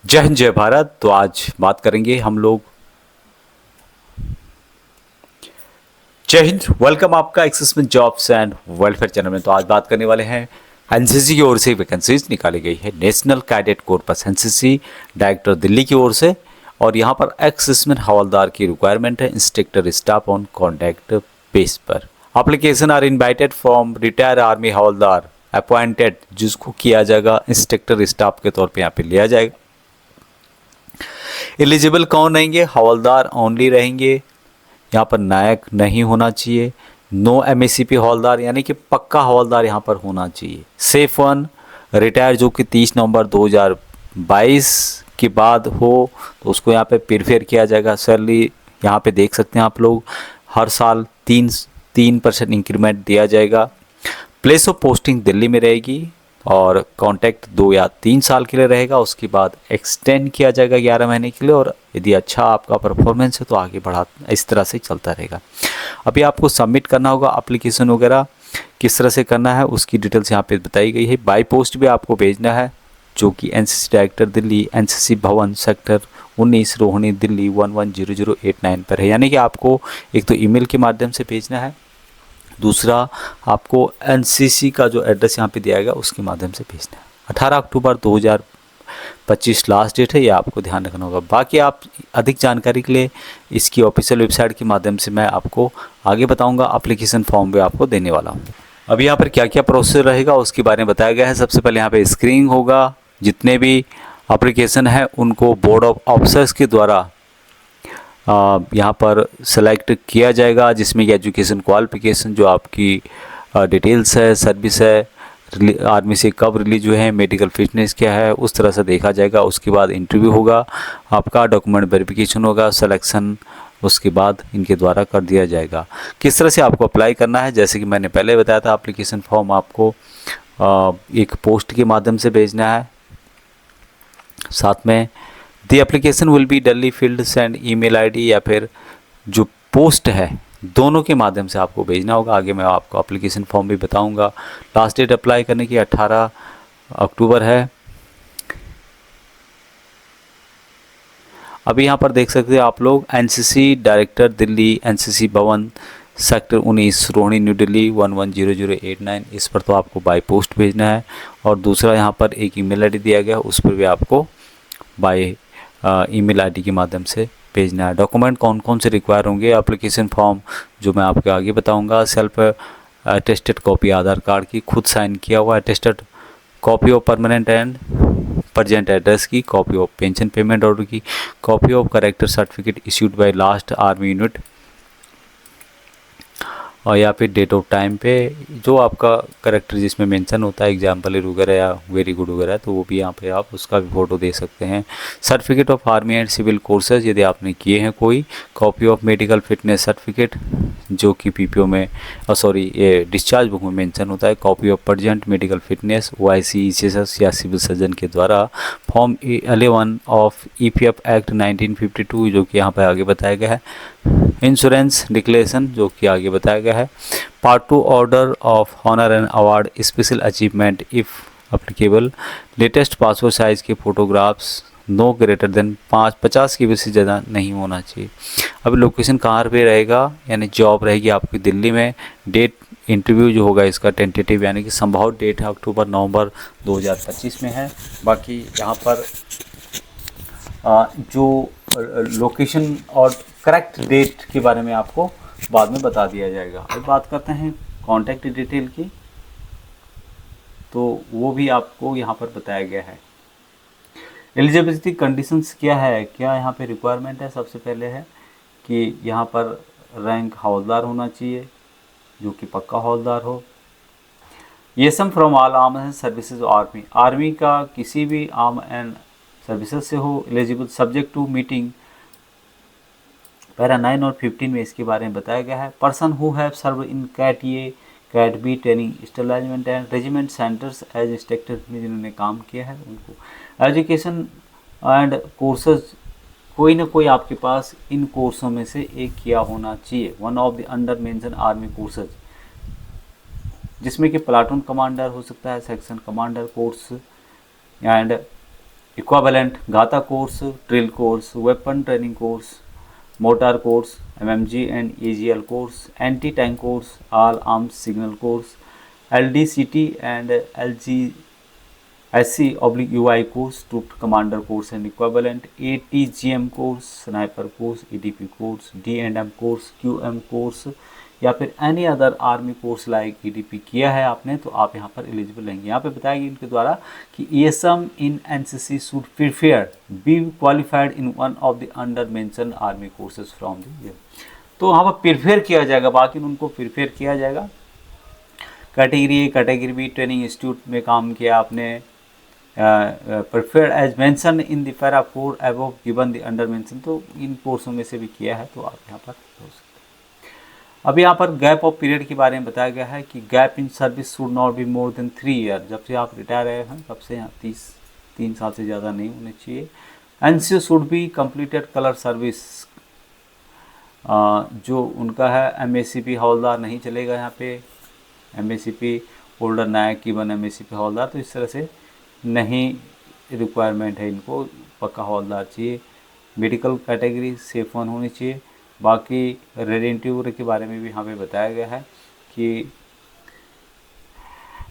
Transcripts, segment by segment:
जय हिंद जय भारत। तो आज बात करेंगे हम लोग। जय हिंद, वेलकम आपका एक्सेस में जॉब्स एंड वेलफेयर चैनल में। तो आज बात करने वाले हैं एनसीसी की ओर से वैकेंसीज निकाली गई है। National cadet corpus NCC director Delhi की ओर से, और यहाँ पर एक्स हवलदार की रिक्वायरमेंट है instructor staff on contract base पर। Application are invited from retire army हवलदार अपॉइंटेड, जिसको किया जाएगा इंस्ट्रक्टर स्टाफ के तौर पे यहाँ पे लिया जाएगा। एलिजिबल कौन रहेंगे? हवलदार ओनली रहेंगे, यहाँ पर नायक नहीं होना चाहिए। नो एमएससीपी हवलदार, यानी कि पक्का हवलदार यहाँ पर होना चाहिए। सेफ वन रिटायर जो कि 30 नवंबर 2022 के बाद हो, तो उसको यहाँ पे प्रीफेयर किया जाएगा। सैलरी यहाँ पे देख सकते हैं आप लोग, हर साल 3% इंक्रीमेंट दिया जाएगा। प्लेस ऑफ पोस्टिंग दिल्ली में रहेगी और कॉन्ट्रैक्ट 2 या 3 साल के लिए रहेगा। उसके बाद एक्सटेंड किया जाएगा 11 महीने के लिए, और यदि अच्छा आपका परफॉर्मेंस है तो आगे बढ़ा, इस तरह से चलता रहेगा। अभी आपको सबमिट करना होगा एप्लीकेशन वगैरह, किस तरह से करना है उसकी डिटेल्स यहाँ पे बताई गई है। बाय पोस्ट भी आपको भेजना है, जो कि एनसीसी डायरेक्टर दिल्ली, एनसीसी भवन, सेक्टर 19, रोहिणी, दिल्ली 110089 पर है। यानी कि आपको एक तो ईमेल के माध्यम से भेजना है, दूसरा आपको एनसीसी का जो एड्रेस यहाँ पे दिया गया उसके माध्यम से भेजना है। 18 अक्टूबर 2025 लास्ट डेट है, ये आपको ध्यान रखना होगा। बाकी आप अधिक जानकारी के लिए इसकी ऑफिशियल वेबसाइट के माध्यम से मैं आपको आगे बताऊंगा। एप्लीकेशन फॉर्म भी आपको देने वाला हूँ। अभी यहाँ पर क्या क्या प्रोसेस रहेगा उसके बारे में बताया गया है। सबसे पहले यहाँ पे स्क्रीनिंग होगा। जितने भी एप्लीकेशन है उनको बोर्ड ऑफ ऑफिसर्स के द्वारा यहाँ पर सेलेक्ट किया जाएगा, जिसमें कि एजुकेशन क्वालिफिकेशन, जो आपकी डिटेल्स है, सर्विस है, आर्मी से कब रिलीज हुए हैं, मेडिकल फिटनेस क्या है, उस तरह से देखा जाएगा। उसके बाद इंटरव्यू होगा, आपका डॉक्यूमेंट वेरिफिकेशन होगा, सिलेक्शन उसके बाद इनके द्वारा कर दिया जाएगा। किस तरह से आपको अप्लाई करना है, जैसे कि मैंने पहले बताया था, एप्लीकेशन फॉर्म आपको एक पोस्ट के माध्यम से भेजना है। साथ में द एप्लीकेशन विल बी डली फील्ड सेंड ईमेल आईडी, या फिर जो पोस्ट है दोनों के माध्यम से आपको भेजना होगा। आगे मैं आपको एप्लीकेशन फॉर्म भी बताऊंगा। लास्ट डेट अप्लाई करने की 18 अक्टूबर है। अभी यहाँ पर देख सकते हैं आप लोग, एनसीसी डायरेक्टर दिल्ली, एनसीसी भवन, सेक्टर 19, रोहिणी, न्यू दिल्ली 110089, इस पर तो आपको बाय पोस्ट भेजना है। और दूसरा यहाँ पर एक ईमेल आईडी दिया गया, उस पर भी आपको बाय ईमेल आईडी के माध्यम से भेजना है। डॉक्यूमेंट कौन कौन से रिक्वायर होंगे? एप्लीकेशन फॉर्म जो मैं आपको आगे बताऊंगा, self attested copy Aadhaar card की, खुद साइन किया हुआ attested copy of permanent and present address की, copy of pension payment order की, copy of character certificate issued by last army unit, और या फिर डेट ऑफ टाइम पे जो आपका करेक्टर जिसमें मेंशन होता है, एग्जाम्पल वगैरह या वेरी गुड वगैरह, तो वो भी यहाँ पे आप उसका भी फ़ोटो दे सकते हैं। Certificate of army and civil courses यदि आपने किए हैं कोई, copy of medical fitness certificate जो कि पीपीओ में ये डिस्चार्ज बुक में मेंशन होता है, copy of present medical fitness OIC ECS या सिविल सर्जन के द्वारा, फॉर्म 11 ऑफ ईपीएफ एक्ट 1952 जो कि यहाँ पर आगे बताया गया है, इंश्योरेंस डिक्लेरेशन जो कि आगे बताया गया है, part 2 order of honour and award special achievement if applicable, latest passport size के फोटोग्राफ्स नो ग्रेटर देन 50 की से ज़्यादा नहीं होना चाहिए। अब लोकेशन कहाँ पे रहेगा, यानी जॉब रहेगी आपकी दिल्ली में। डेट इंटरव्यू जो होगा इसका टेंटेटिव यानी कि संभावित डेट है अक्टूबर नवंबर 2025 में है। बाकी यहाँ पर जो लोकेशन और करेक्ट डेट के बारे में आपको बाद में बता दिया जाएगा। अब बात करते हैं कॉन्टैक्ट डिटेल की, तो वो भी आपको यहाँ पर बताया गया है। एलिजिबिलिटी कंडीशंस क्या है, क्या यहाँ पे रिक्वायरमेंट है? सबसे पहले है कि यहाँ पर रैंक हवलदार होना चाहिए, जो कि पक्का हवलदार हो। ये some from all arm and services army, army का किसी भी आर्म एंड सर्विसेज से हो। Eligible subject to meeting para 9 और 15 में इसके बारे में बताया गया है। Person who have serve in cat A, cat B training establishment and regiment centres as instructor में जिन्होंने काम किया है उनको। एजुकेशन एंड कोर्सेज, कोई ना कोई आपके पास इन कोर्सों में से एक किया होना चाहिए। One of the under mention army courses, जिसमें कि प्लाटून कमांडर हो सकता है, section commander course and equivalent गाता course, drill course, weapon training course, motor course, MMG and AGL course, anti tank course, all arms signal course, LDCT and LGSC UI course, troop commander course and equivalent, ATGM course, sniper course, EDP course, D and M course, QM course या फिर any other army course like EDP किया है आपने तो आप यहाँ पर eligible रहेंगे। यहाँ पे बताया गया इनके द्वारा कि ESM in NCC should prefer B qualified in one of the under mention army courses from the year. तो वहाँ पर प्रिफेयर किया जाएगा, बाकी उनको प्रिफेयर किया जाएगा। Category A category B training institute में काम किया आपने, prefer as mention in the para 4 above given the under mention, तो इन कोर्सों में से भी किया है तो आप यहाँ पर हो सकते हैं। अब यहाँ पर गैप ऑफ पीरियड के बारे में बताया गया है कि gap in service should not be more than 3 year. जब से आप रिटायर आए हैं तब से यहाँ 3 साल से ज़्यादा नहीं होने चाहिए। NCO should be completed colour service, जो उनका है एमएससीपी हवलदार नहीं चलेगा यहाँ पे, एमएससीपी होल्डर नायक की बन एमएससीपी हवलदार, तो इस तरह से नहीं रिक्वायरमेंट है, इनको पक्का हवलदार चाहिए। मेडिकल कैटेगरी सेफ 1 होनी चाहिए। बाकी रेडेंटिव के बारे में भी यहाँ पे बताया गया है कि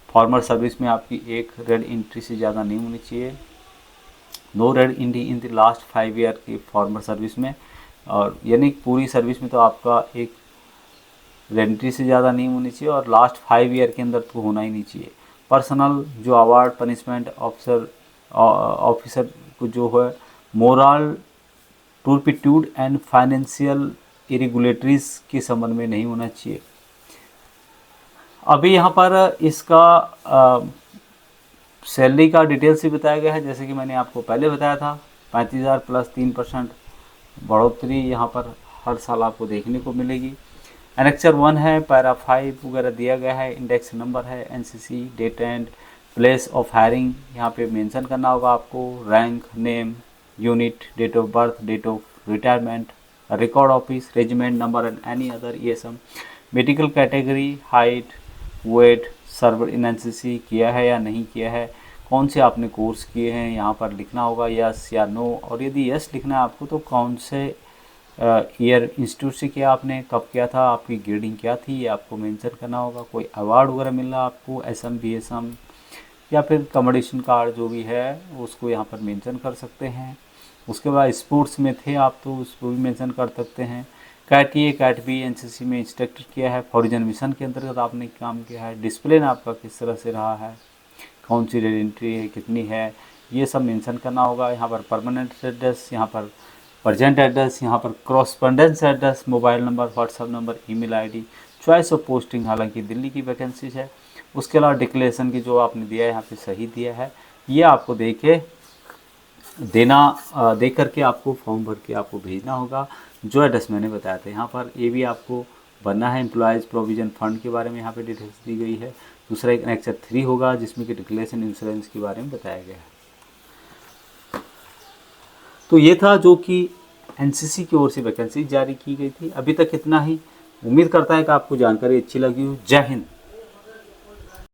फॉर्मर सर्विस में आपकी एक रेड एंट्री से ज़्यादा नहीं होनी चाहिए, no red entry in the last 5 year की फॉर्मर सर्विस में, और यानी पूरी सर्विस में तो आपका एक रेड एंट्री से ज़्यादा नहीं होनी चाहिए और लास्ट 5 ईयर के अंदर तो होना ही नहीं चाहिए। पर्सनल जो अवार्ड पनिशमेंट ऑफिसर को जो है मोरल टूर्पिट्यूड एंड फाइनेंशियल इरेगुलेटरीज के संबंध में नहीं होना चाहिए। अभी यहाँ पर इसका सैलरी का डिटेल्स भी बताया गया है, जैसे कि मैंने आपको पहले बताया था 35,000 प्लस 3% बढ़ोतरी यहाँ पर हर साल आपको देखने को मिलेगी। एनेक्चर 1 है, पैरा 5 वगैरह दिया गया है, इंडेक्स नंबर है, NCC date and place of hiring यहाँ पे मेंशन करना होगा आपको, rank, name, unit, date of birth, date of retirement, record office, regiment number and any other ESM, medical category, height, weight, served in NCC किया है या नहीं किया है, कौन से आपने कोर्स किए हैं यहाँ पर लिखना होगा यस या नो, और यदि यस लिखना है आपको तो कौन से ईयर इंस्टीट्यूट से किया आपने, कब किया था, आपकी ग्रेडिंग क्या थी, ये आपको मेंशन करना होगा। कोई अवार्ड वगैरह मिल रहा आपको, एसएम बीएसएम या फिर कमोडेशन कार्ड जो भी है उसको यहाँ पर मेंशन कर सकते हैं। उसके बाद स्पोर्ट्स में थे आप तो उसको भी मेंशन कर सकते हैं। Cat A cat B NCC में इंस्ट्रक्टर किया है, फॉरिजन मिशन के अंतर्गत आपने काम किया है, डिसिप्लिन आपका किस तरह से रहा है, कौन सी रेड एंट्री है, कितनी है, ये सब मेंशन करना होगा। यहाँ पर परमानेंट एड्रेस, यहाँ पर प्रजेंट एड्रेस, यहाँ पर correspondence address, mobile number, WhatsApp number, email ID, choice of posting, हालांकि दिल्ली की वैकेंसीज है। उसके अलावा डिक्लेरेशन की जो आपने दिया है यहाँ पे सही दिया है, ये आपको दे करके आपको फॉर्म भर के आपको भेजना होगा, जो एड्रेस मैंने बताया था। यहाँ पर ये भी आपको बनना है। एम्प्लॉयज़ प्रोविज़न फंड के बारे में यहाँ पे डिटेल्स दी गई है। दूसरा एक एनेक्चर 3 होगा जिसमें कि डिक्लेरेशन इंश्योरेंस के बारे में बताया गया है। तो ये था जो कि एनसीसी की ओर से वैकेंसी जारी की गई थी। अभी तक इतना ही। उम्मीद करता है कि आपको जानकारी अच्छी लगी हो। जय हिंद।